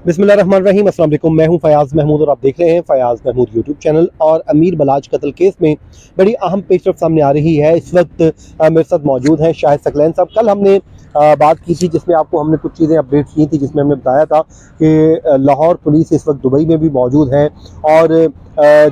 बिस्मिल्लाहिर्रहमानिर्रहीम, अस्सलाम वालेकुम। मैं हूं फयाज़ महमूद और आप देख रहे हैं फयाज़ महमूद यूट्यूब चैनल। और अमीर बलाच कत्ल केस में बड़ी अहम पेशरफ सामने आ रही है। इस वक्त मेरे साथ मौजूद हैं शाहिद सकलैन साहब। कल हमने बात की थी जिसमें आपको हमने कुछ चीज़ें अपडेट की थी, जिसमें हमने बताया था कि लाहौर पुलिस इस वक्त दुबई में भी मौजूद है और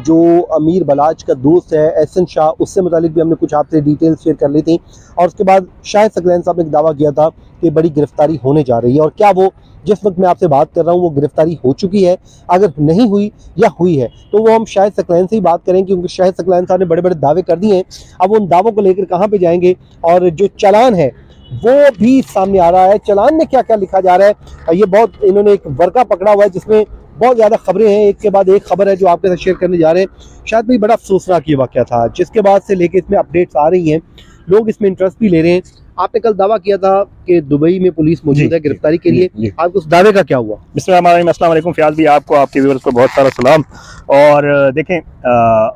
जो अमीर बलाच का दोस्त है एहसन शाह, उससे मुतालिक भी हमने कुछ आपसे डिटेल्स शेयर कर ली थी। और उसके बाद शाहिद सकलैन साहब ने एक दावा किया था कि बड़ी गिरफ्तारी होने जा रही है, और क्या वो जिस वक्त मैं आपसे बात कर रहा हूँ वो गिरफ्तारी हो चुकी है, अगर नहीं हुई या हुई है तो वो हम शाहिद सकलैन से ही बात करें, क्योंकि शाहिद सकलैन साहब ने बड़े बड़े दावे कर दिए हैं। अब उन दावों को लेकर कहाँ पे जाएंगे, और जो चालान है वो भी सामने आ रहा है। चालान में क्या क्या लिखा जा रहा है, ये बहुत इन्होंने एक वर्का पकड़ा हुआ है जिसमें बहुत ज़्यादा खबरें हैं, एक के बाद एक खबर है जो आपके साथ शेयर करने जा रहे हैं। शायद भी बड़ा अफसोसनाक ये वाक़या था, जिसके बाद से लेके इसमें अपडेट्स आ रही हैं, लोग इसमें इंटरेस्ट भी ले रहे हैं। आपने कल दावा किया था कि दुबई में पुलिस मौजूद है गिरफ्तारी के लिए, आपको उस दावे का क्या हुआ? अस्सलाम वालेकुम फयाज भी, आपको आपके व्यूअर्स को बहुत सारा सलाम। और देखें,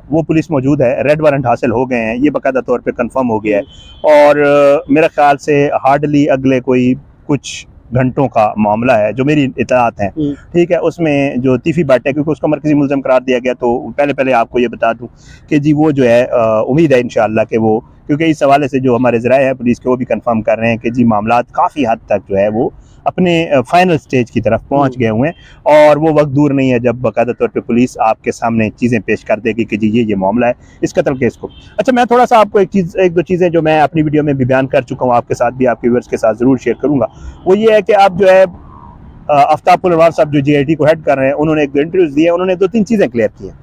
वो पुलिस मौजूद है, रेड वारंट हासिल हो गए हैं, ये बाकायदा तौर पे कंफर्म हो गया है। और मेरे ख्याल से हार्डली अगले कोई कुछ घंटों का मामला है जो मेरी इत्तलात हैं, ठीक है। उसमें जो तीफी भट्ट है, क्योंकि उसको मरकजी मुल्ज़म करार दिया गया, तो पहले आपको ये बता दूं कि जी वो जो है उम्मीद है इंशाअल्लाह कि वो, क्योंकि इस हवाले से जो हमारे ज़राए हैं पुलिस के वो भी कंफर्म कर रहे हैं कि जी मामलात काफ़ी हद तक जो है वो अपने फाइनल स्टेज की तरफ पहुंच गए हुए हैं। और वो वक्त दूर नहीं है जब बाकायदा तौर पे पुलिस आपके सामने चीज़ें पेश कर देगी कि जी ये मामला है इस कत्ल केस को। अच्छा, मैं थोड़ा सा आपको एक दो चीज़ें जो मैं अपनी वीडियो में भी बयान कर चुका हूँ, आपके साथ भी, आपके व्यूअर्स के साथ ज़रूर शेयर करूँगा। वो ये है कि आप जो है आफ्ताब पुलवार साहब जो JIT को हेड कर रहे हैं, उन्होंने एक दो इंटरव्यूज दिए, उन्होंने दो तीन चीज़ें क्लियर की हैं।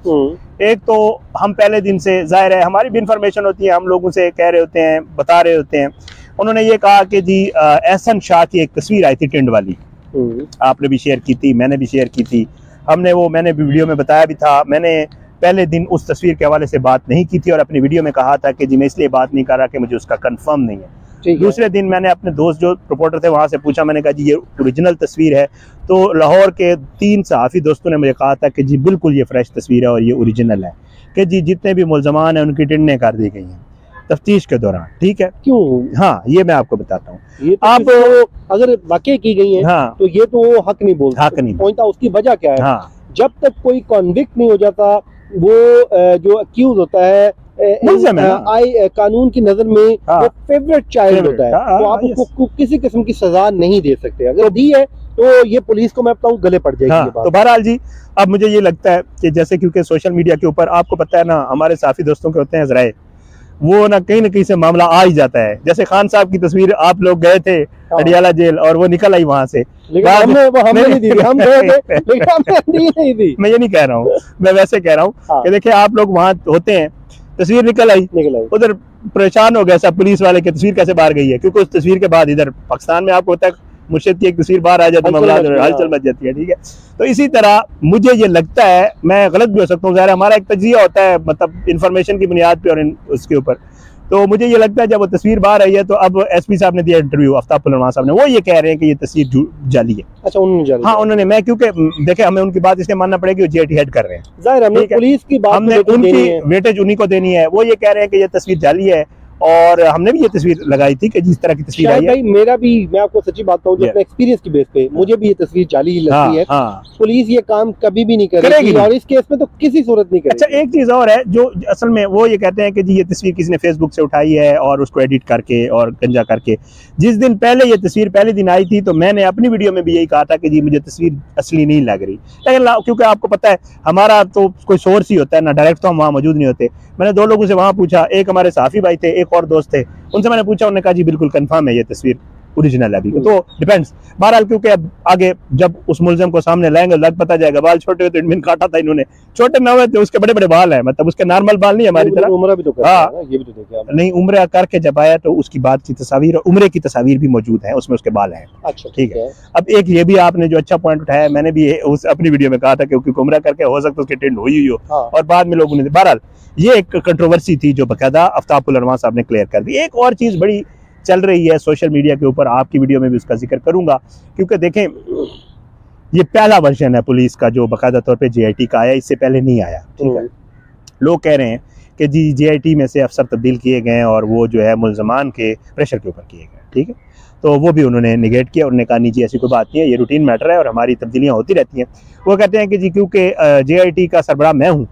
एक तो हम पहले दिन से, जाहिर है हमारी भी इंफॉर्मेशन होती है, हम लोगों से कह रहे होते हैं, बता रहे होते हैं। उन्होंने ये कहा कि जी एहसन शाह की एक तस्वीर आई थी टेंट वाली, आपने भी शेयर की थी, मैंने भी शेयर की थी, मैंने भी वीडियो में बताया भी था। मैंने पहले दिन उस तस्वीर के हवाले से बात नहीं की थी और अपनी वीडियो में कहा था कि जी मैं इसलिए बात नहीं कर रहा कि मुझे उसका कंफर्म नहीं है। दूसरे दिन मैंने अपने दोस्त जो रिपोर्टर थे वहाँ से पूछा, मैंने कहा जी ये ओरिजिनल तस्वीर है, तो लाहौर के 3 सहाफ़ी दोस्तों ने मुझे कहा था कि जी बिल्कुल ये फ्रेश तस्वीर है और ये ओरिजिनल है, कि जी जितने भी मुल्ज़मान हैं उनकी टिंडें कर दी गई हैं तफ्तीश के दौरान, ठीक है। क्यों? हाँ, ये मैं आपको बताता हूँ। ये तो आप अगर वाकई की गई है, हाँ, तो ये तो हक नहीं बोल सकते। उसकी वजह क्या है? हाँ, जब तक कोई कॉन्विक्ट नहीं हो जाता, वो जो अक्यूज होता है कानून की नजर में, हाँ, वो फेवरेट चाइल्ड होता है, तो आप उसको किसी किस्म की सजा नहीं दे सकते। अगर दी है तो ये पुलिस को मैं बताऊं गले पड़ जाएगी। हाँ, तो बहरहाल जी, अब मुझे ये लगता है कि जैसे क्योंकि सोशल मीडिया के ऊपर आपको पता है ना, हमारे साथी दोस्तों के होते हैं ज़राए, वो ना कहीं से मामला आ ही जाता है। जैसे खान साहब की तस्वीर, आप लोग गए थे अडियाला जेल और वो निकल आई वहां से, हमने नहीं दी, हम गए थे लेकिन हमने नहीं दी। मैं ये नहीं कह रहा हूँ, मैं वैसे कह रहा हूँ कि देखिए आप लोग वहां होते हैं, तस्वीर निकल आई, उधर परेशान हो गया सब पुलिस वाले की तस्वीर कैसे बाहर गई है, क्योंकि उस तस्वीर के बाद इधर पाकिस्तान में आपको होता है मुर्शिद की एक तस्वीर बाहर आ जाती है, हलचल मच जाती है, ठीक है। तो इसी तरह मुझे ये लगता है, मैं गलत भी हो सकता हूँ, ज़ाहिर हमारा एक तजिया होता है, मतलब इन्फॉर्मेशन की बुनियाद पे और उसके ऊपर, तो मुझे ये लगता है जब वो तस्वीर बाहर आई है, तो अब SP साहब ने दिया इंटरव्यू, आफ्ताब पुलवार साहब ने, वो ये कह रहे हैं कि ये तस्वीर जाली है। अच्छा, उन्होंने जाली? हाँ, उन्होंने, मैं क्योंकि देखे हमें उनकी बात इसलिए मानना पड़ेगी, वो JIT हेड कर रहे हैं, जाहिर हमने पुलिस की बात, हमने उनकी वेटेज उन्हीं को देनी है। वो ये कह रहे हैं कि ये तस्वीर जाली है, और हमने भी ये तस्वीर लगाई थी कि जिस तरह की तस्वीर आई है। मेरा भी, मैं आपको सच्ची बात कहूं, जो अपने एक्सपीरियंस की बेस पे मुझे भी ये तस्वीर जाली ही लगती है। पुलिस ये काम कभी भी नहीं करेगी और इस केस में तो किसी सूरत नहीं करेगी। अच्छा, एक चीज और है जो असल में वो ये कहते हैं कि जी ये तस्वीर किसी ने फेसबुक से उठाई है और उसको एडिट करके और गंजा करके। जिस दिन पहले ये तस्वीर पहले दिन आई थी, तो मैंने अपनी वीडियो में भी यही कहा था कि जी मुझे तस्वीर असली नहीं लग रही, लेकिन क्योंकि आपको पता है हमारा तो कोई सोर्स ही होता है ना, डायरेक्ट तो हम वहाँ मौजूद नहीं होते। मैंने 2 लोगों से वहाँ पूछा, एक हमारे साफी भाई थे, एक और दोस्त थे, उनसे मैंने पूछा, उन्होंने कहा जी बिल्कुल कंफर्म है ये तस्वीर ओरिजिनल है अभी। तो डिपेंड्स, बहरहाल क्योंकि अब आगे जब उस मुल्ज़िम को सामने लाएंगे लग पता जाएगा। बाल छोटे होते इनमें काटा था इन्होंने, छोटे ना हुए थे, उसके बड़े बड़े बाल हैं, मतलब उसके नॉर्मल बाल नहीं हमारी तरह। उम्र भी तो हाँ, ये भी तो देखा नहीं, उम्र करके जब आया तो उसकी बात की तस्वीर, उम्र की तस्वीर भी मौजूद है, उसमें उसके बाल हैं। अच्छा, ठीक है। अब एक ये भी आपने जो अच्छा पॉइंट उठाया, मैंने भी उस अपनी वीडियो में कहा था कि उम्र करके हो सकता है उसकी टेंड हुई हो, और बाद में लोगों ने, बहरहाल ये एक कंट्रोवर्सी थी जो बाकायदा आफ्ताब पुलवार साहब ने क्लियर कर दी। एक और चीज बड़ी चल रही है सोशल मीडिया के ऊपर, आपकी वीडियो में भी उसका जिक्र करूंगा, क्योंकि देखें ये पहला वर्जन है पुलिस का जो बाकायदा तौर पे JIT का आया, इससे पहले नहीं आया, ठीक है। लोग कह रहे हैं कि जी JIT में से अफसर तब्दील किए गए और वो जो है मुल्ज़मान के प्रेशर के ऊपर किए गए, ठीक है। तो वो भी उन्होंने निगेट किया। उन्होंने कहा नहीं जी ऐसी कोई बात नहीं है, ये रूटीन मैटर है और हमारी तब्दीलियाँ होती रहती हैं। वो कहते हैं कि जी क्योंकि JIT का सरबराह मैं हूँ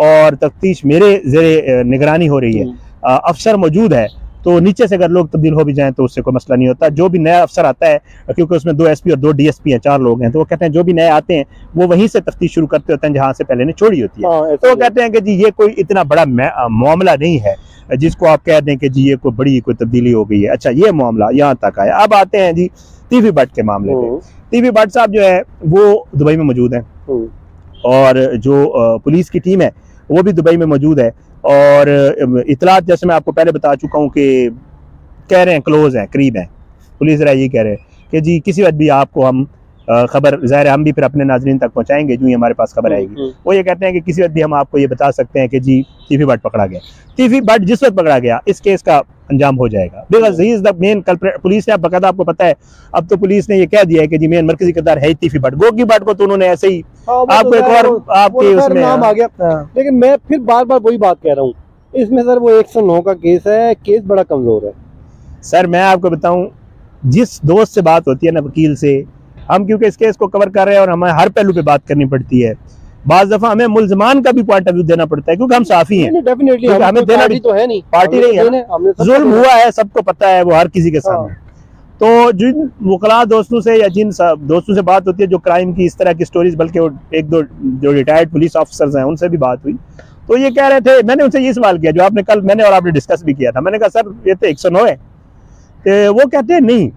और तफ्तीश मेरे ज़ेरे निगरानी हो रही है, अफसर मौजूद है, तो नीचे से अगर लोग तब्दील हो भी जाएं तो उससे कोई मसला नहीं होता। जो भी नया अफसर आता है, क्योंकि उसमें 2 SP और 2 DSP हैं, 4 लोग हैं, तो वो कहते हैं जो भी नए आते हैं वो वहीं से तफ्तीश शुरू करते होते हैं जहाँ से पहले ने छोड़ी होती है। तो वो कहते हैं कि जी ये कोई इतना बड़ा मामला नहीं है जिसको आप कह दें कि जी ये कोई बड़ी कोई तब्दीली हो गई है। अच्छा, ये मामला यहाँ तक आया। अब आते हैं जी TV भट्ट के मामले पे। TV भट्ट साहब जो है वो दुबई में मौजूद हैं और जो पुलिस की टीम है वो भी दुबई में मौजूद है। और इतलात जैसे मैं आपको पहले बता चुका हूँ कि कह रहे हैं क्लोज हैं, करीब हैं। पुलिस राय ये कह रहे हैं कि जी किसी वक्त भी आपको हम खबर, ज़ाहिर हम भी फिर अपने नाजरीन तक पहुंचाएंगे जो ही हमारे पास खबर आएगी। वो ये कहते हैं कि किसी वक्त भी हम आपको ये बता सकते हैं कि जी TV भट्ट पकड़ा गया। TV भट्ट जिस वक्त पकड़ा गया इस केस का अंजाम हो जाएगा, because he is the main culprit. Police ने अब बकायदा, आपको पता है अब तो पुलिस ने ये कह दिया है कि जी मेन मरकजी किरदार है TV भट्ट। गोगी भट्ट को तो उन्होंने ऐसे ही आपको एक और आपके उसमें नाम आ गया। लेकिन मैं फिर बार बार वही बात कह रहा हूँ, इसमें सर वो 109 का केस है, केस बड़ा कमजोर है। सर मैं आपको बताऊं, जिस दोस्त से बात होती है ना, वकील से, हम क्योंकि इस केस को कवर कर रहे हैं और हमें हर पहलू पे बात करनी पड़ती है, बाज़ दफा हमें मुल्ज़मान का भी पॉइंट ऑफ व्यू देना पड़ता है क्योंकि हम साफी हैं। डेफिनेटली हमें देना भी तो है नहीं, पार्टी नहीं है, जुल्म हुआ है, सबको पता है, वो हर किसी के सामने। तो जिन वकला दोस्तों से या जिन दोस्तों से बात होती है जो क्राइम की इस तरह की स्टोरीज, बल्कि वो 1-2 जो रिटायर्ड पुलिस ऑफिसर्स हैं उनसे भी बात हुई, तो ये कह रहे थे, मैंने उनसे ये सवाल किया जो आपने कल मैंने और आपने डिस्कस भी किया था। मैंने कहा सर ये तो 109 है, तो वो कहते हैं नहीं,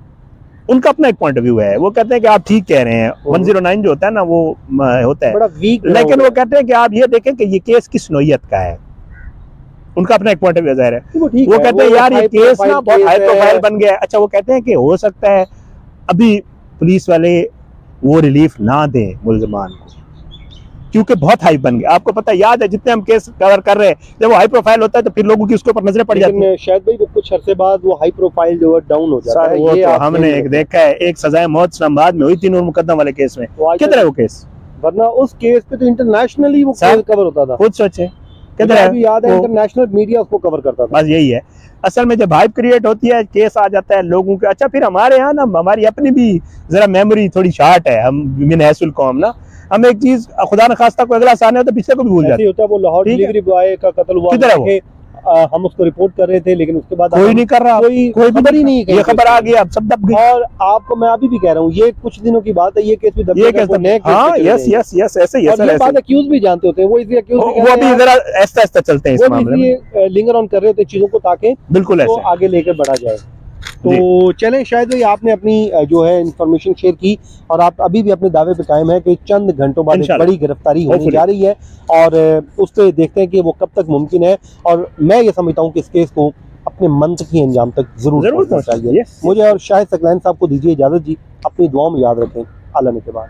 उनका अपना एक पॉइंट ऑफ व्यू है। वो कहते हैं कि आप ठीक कह रहे हैं, 109 जो होता है ना वो होता है बड़ा वीक, लेकिन वो कहते हैं कि आप ये देखें कि ये केस किस नौयत का है। उनका अपना एक पॉइंट ऑफ व्यू जाहिर है। वो कहते हैं यार ये केस ना बहुत हाई प्रोफाइल बन गया है। अच्छा, वो कहते हैं कि हो सकता है अभी पुलिस वाले वो रिलीफ ना दें मुल्ज़मान को क्योंकि बहुत हाई बन गया। आपको पता याद है जितने हम केस कवर कर रहे हैं, जब वो हाई प्रोफाइल होता है तो फिर लोगों की उसके ऊपर नजरें पड़ जाती हैं। शायद भाई वो कुछ अरसे बाद वो हाई प्रोफाइल जो है डाउन हो जाता है। वो तो हमने एक देखा है, एक सजाए मौत इस्लामाबाद में हुई 3 नूर मुकद्दम वाले केस में, किधर है वो केस? वरना उस केस पे तो इंटरनेशनली वो केस कवर होता था। खुद सोचे किधर है, याद है इंटरनेशनल मीडिया उसको कवर करता था। बस यही है असल में, जब हाइप क्रिएट होती है, केस आ जाता है लोगों के। अच्छा, फिर हमारे यहाँ ना हमारी अपनी भी जरा मेमोरी थोड़ी शार्ट है, हम मिन हैसुल कौम ना, हम एक चीज खुदा न खास्ता कोई अगला सामने होता है पिछले को भी भूल जाते हैं। वो लाहौर डिलीवरी बॉय का कत्ल हुआ, किधर है वो? हम उसको रिपोर्ट कर रहे थे लेकिन उसके बाद कोई नहीं कर रहा, कोई खबर ही नहीं, ये खबर आ गई अब सब दब गई। और आपको मैं अभी भी कह रहा हूँ ये कुछ दिनों की बात है, ये केस भी दब गया। हाँ, यस यस यस, ऐसे ही है सर। बात अक्यूज भी जानते होते हैं, वो इसलिए अक्यूज वो अभी जरा ऐसा ऐसा चलते हैं इस मामले में, लिंगर ऑन कर रहे होते चीजों को ताकि बिल्कुल ऐसे आगे लेकर बढ़ा जाए। तो चलें, शायद भाई आपने अपनी जो है इंफॉर्मेशन शेयर की और आप अभी भी अपने दावे पे कायम है कि चंद घंटों बाद एक बड़ी गिरफ्तारी होने जा रही है और उस पर देखते हैं कि वो कब तक मुमकिन है। और मैं ये समझता हूँ कि इस केस को अपने मंतकी अंजाम तक जरूर पहुंचना चाहिए। मुझे और शाहिद सकलैन साहब को दीजिए इजाजत जी, अपनी दुआओं में याद रखें। अल्लाह ने के बाद।